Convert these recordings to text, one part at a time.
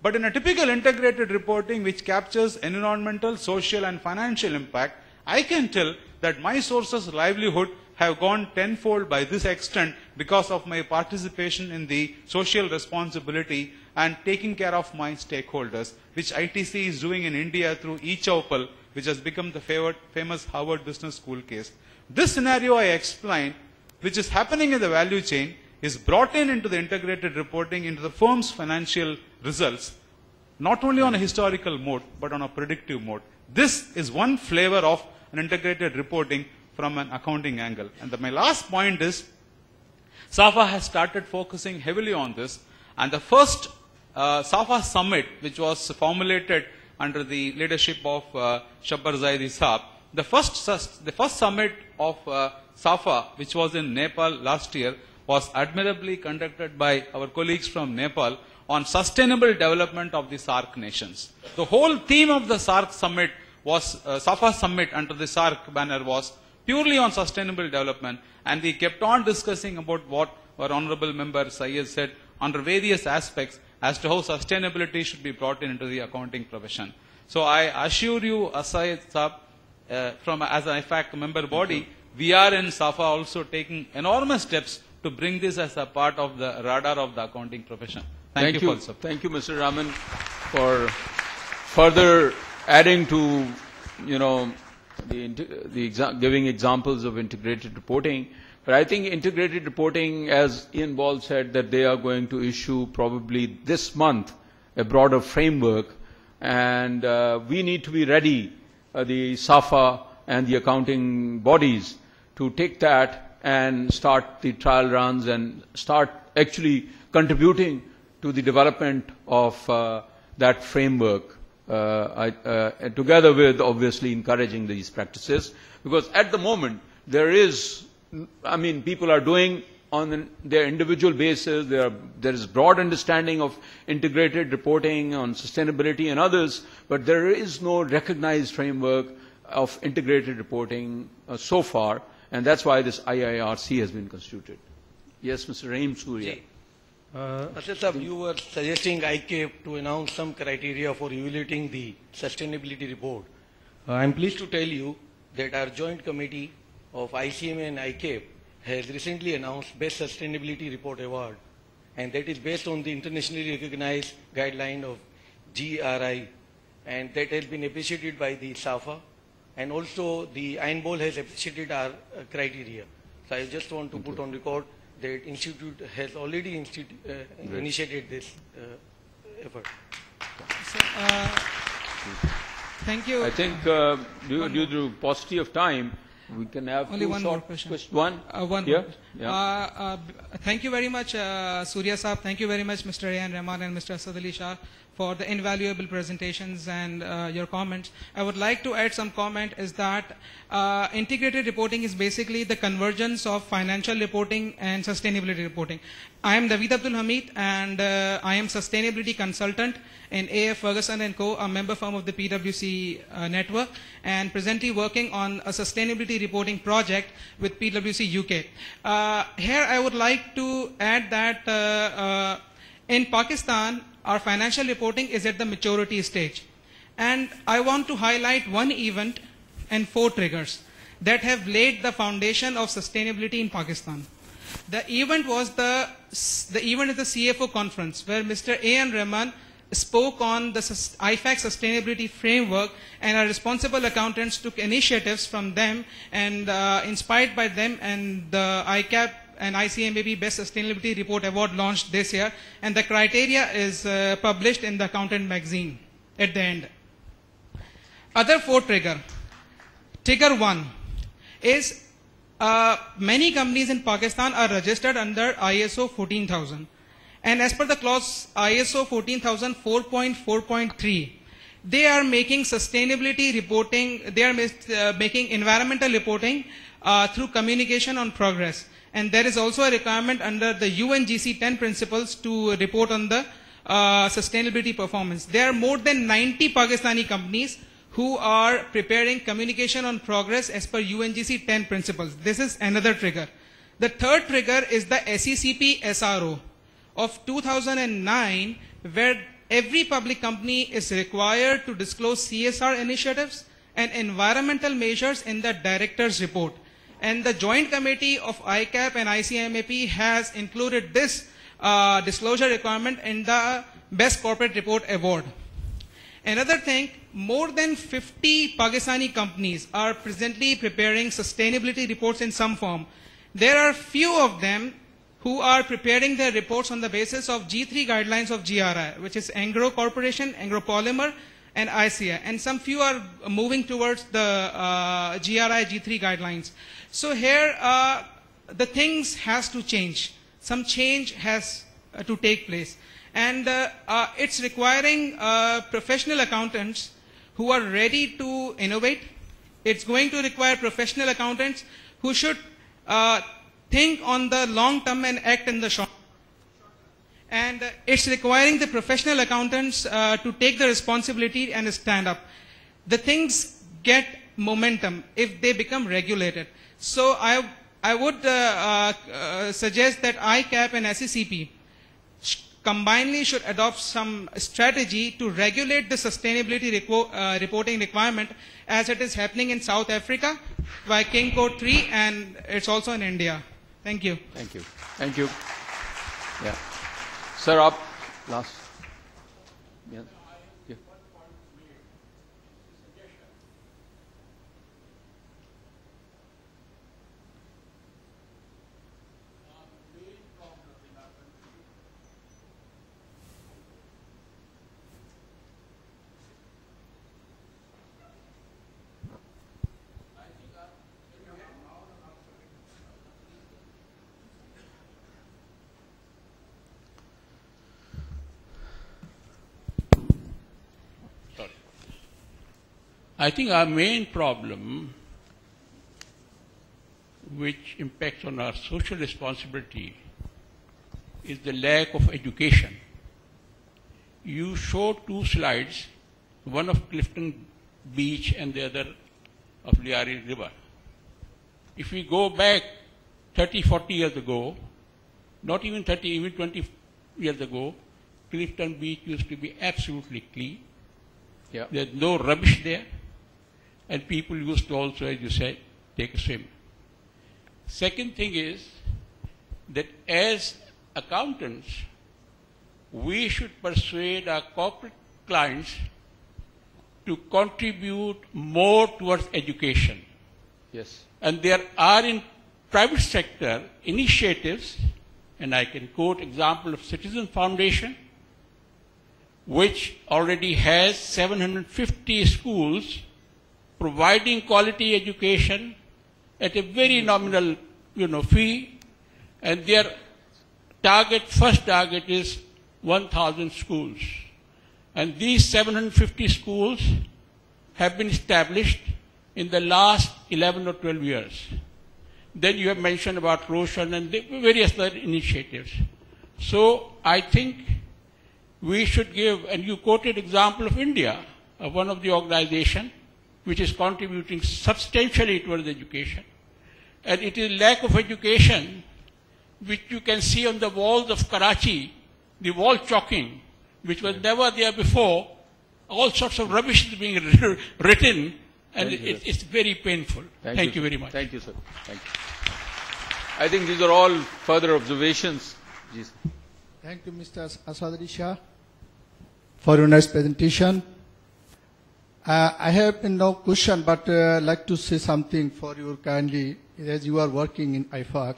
But in a typical integrated reporting which captures environmental, social and financial impact, I can tell that my sources' livelihood have gone tenfold by this extent because of my participation in the social responsibility and taking care of my stakeholders, which ITC is doing in India through eChowpal, which has become the famous Harvard Business School case. This scenario I explained, which is happening in the value chain, is brought into the integrated reporting into the firm's financial results, not only on a historical mode, but on a predictive mode. This is one flavor of an integrated reporting from an accounting angle. And my last point is, SAFA has started focusing heavily on this, and the first SAFA summit, which was formulated under the leadership of Shabbar Zaidi Saab, the first summit of SAFA, which was in Nepal last year, was admirably conducted by our colleagues from Nepal on sustainable development of the SAARC nations. The whole theme of the SAARC summit was, SAFA summit under the SAARC banner was purely on sustainable development, and we kept on discussing about what our honorable member Syed said under various aspects as to how sustainability should be brought into the accounting profession. So I assure you, Syed Saab, as an IFAC member body, we are in SAFA also taking enormous steps to bring this as a part of the radar of the accounting profession. Thank you. Thank you, Mr. Raman, for further adding to, giving examples of integrated reporting. But I think integrated reporting, as Ian Ball said, that they are going to issue probably this month a broader framework, and we need to be ready, the SAFA and the accounting bodies, to take that and start the trial runs and start actually contributing to the development of that framework, together with obviously encouraging these practices. Because at the moment there is, people are doing on their individual basis, there is broad understanding of integrated reporting on sustainability and others, but there is no recognized framework of integrated reporting so far, and that's why this IIRC has been constituted. Yes, Mr. Rahim Surya. Asad, you were suggesting ICAP to announce some criteria for evaluating the sustainability report. I am pleased to tell you that our joint committee of ICMA and ICAP has recently announced Best Sustainability Report Award, and that is based on the internationally recognized guideline of GRI, and that has been appreciated by the SAFA, and also the INBOL has appreciated our criteria. So I just want to put on record that Institute has already initiated this effort. So, thank you. I think due to paucity of time, we can have only one more question. One more. Yeah. Thank you very much, Surya Saab. Thank you very much, Mr. A.N. Rahman and Mr. Asad Ali Shah, for the invaluable presentations and your comments. I would like to add some comment is that integrated reporting is basically the convergence of financial reporting and sustainability reporting. I am David Abdul Hamid, and I am sustainability consultant in AF Ferguson & Co., a member firm of the PwC network, and presently working on a sustainability reporting project with PwC UK. Here I would like to add that in Pakistan, our financial reporting is at the maturity stage. And I want to highlight one event and 4 triggers that have laid the foundation of sustainability in Pakistan. The event was the event at the CFO conference, where Mr. A.N. Rahman spoke on the IFAC sustainability framework, and our responsible accountants took initiatives from them and inspired by them, and the ICAP and ICMAB Best Sustainability Report Award launched this year, and the criteria is published in the Accountant magazine at the end. Other 4 trigger. Trigger 1 is many companies in Pakistan are registered under ISO 14000. And as per the clause ISO 14000 4.4.3, they are making sustainability reporting, they are making environmental reporting through communication on progress. And there is also a requirement under the UNGC 10 principles to report on the sustainability performance. There are more than 90 Pakistani companies who are preparing communication on progress as per UNGC 10 principles. This is another trigger. The third trigger is the SECP SRO of 2009, where every public company is required to disclose CSR initiatives and environmental measures in the director's report. And the Joint Committee of ICAP and ICMAP has included this disclosure requirement in the Best Corporate Report Award. Another thing, more than 50 Pakistani companies are presently preparing sustainability reports in some form. There are few of them who are preparing their reports on the basis of G3 guidelines of GRI, which is Angro Corporation, Angro Polymer, and ICI. And some few are moving towards the GRI G3 guidelines. So here, the things has to change. Some change has to take place. And it's requiring professional accountants who are ready to innovate. It's going to require professional accountants who should think on the long term and act in the short term. And it's requiring the professional accountants to take the responsibility and stand up. The things get momentum if they become regulated. So I would suggest that ICAP and SECP combinedly should adopt some strategy to regulate the sustainability reporting requirement as it is happening in South Africa by King Code 3, and it's also in India. Thank you. Thank you. Thank you. Yeah. Sir, up last. Yeah. Yeah. I think our main problem, which impacts on our social responsibility, is the lack of education. You showed two slides, one of Clifton Beach and the other of Liari River. If we go back 30, 40 years ago, not even 30, even 20 years ago, Clifton Beach used to be absolutely clean. Yeah. There's no rubbish there. And people used to also, as you said, take a swim. Second thing is that as accountants, we should persuade our corporate clients to contribute more towards education. Yes. And there are in private sector initiatives, and I can quote example of Citizen Foundation, which already has 750 schools providing quality education at a very nominal, fee, and their first target is 1,000 schools. And these 750 schools have been established in the last 11 or 12 years. Then you have mentioned about Roshan and the various other initiatives. So I think we should give, and you quoted example of India, of one of the organization which is contributing substantially towards education. And it is lack of education which you can see on the walls of Karachi, the wall chalking, which was never there before. All sorts of rubbish is being written, and it's very painful. Thank you very much. Thank you, sir. Thank you. I think these are all further observations. Jeez. Thank you, Mr. Asad Ali Shah, for your nice presentation. I have no question, but I'd like to say something for you kindly, as you are working in IFAC.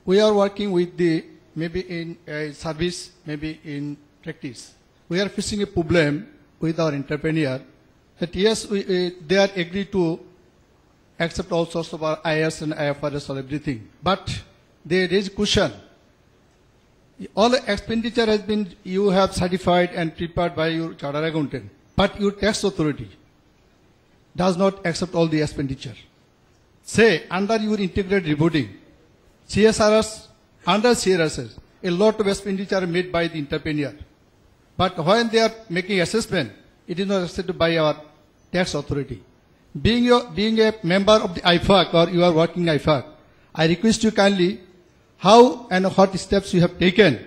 We are working with maybe in service, maybe in practice. We are facing a problem with our entrepreneur that yes, they are agree to accept all sorts of our IS and IFRS or everything, but they raise question. All expenditure has been, you have certified and prepared by your chartered accountant, but your tax authority does not accept all the expenditure. Say, under your integrated reporting, CSRS, under CSRS, a lot of expenditure made by the entrepreneur. But when they are making assessment, it is not accepted by our tax authority. Being a member of the IFAC or you are working IFAC, I request you kindly how and what steps you have taken